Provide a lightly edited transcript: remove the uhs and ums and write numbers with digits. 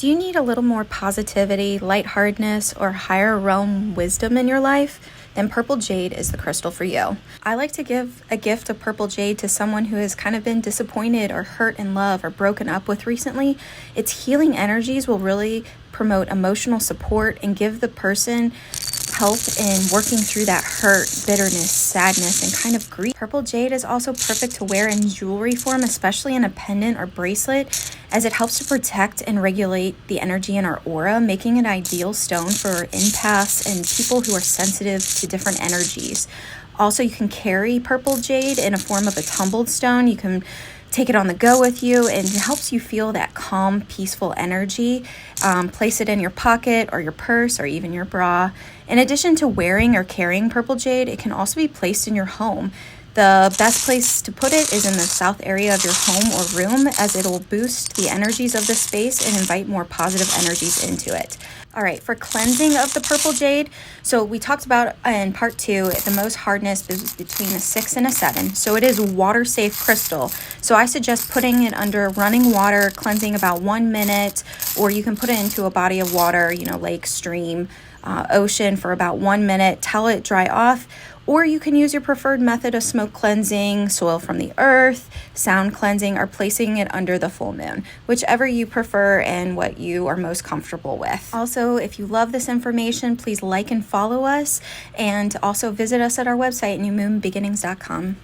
Do you need a little more positivity, lightheartedness, or higher realm wisdom in your life? Then Purple Jade is the crystal for you. I like to give a gift of Purple Jade to someone who has kind of been disappointed or hurt in love or broken up with recently. Its healing energies will really promote emotional support and give the person help in working through that hurt, bitterness, sadness, and kind of grief. Purple Jade is also perfect to wear in jewelry form, especially in a pendant or bracelet, as it helps to protect and regulate the energy in our aura, making it an ideal stone for empaths and people who are sensitive to different energies. Also, you can carry Purple Jade in a form of a tumbled stone. You can take it on the go with you, and it helps you feel that calm, peaceful energy. Place it in your pocket or your purse or even your bra. In addition to wearing or carrying Purple Jade, it can also be placed in your home. The best place to put it is in the south area of your home or room, as it will boost the energies of the space and invite more positive energies into it. All right, for cleansing of the Purple Jade, so we talked about in part 2, the most hardness is between a 6 and a 7. So it is water safe crystal. So I suggest putting it under running water, cleansing about 1 minute, or you can put it into a body of water, lake, stream, ocean for about 1 minute, tell it dry off. Or you can use your preferred method of smoke cleansing, soil from the earth, sound cleansing, or placing it under the full moon, whichever you prefer and what you are most comfortable with. Also, if you love this information, please like and follow us, and also visit us at our website, newmoonbeginnings.com.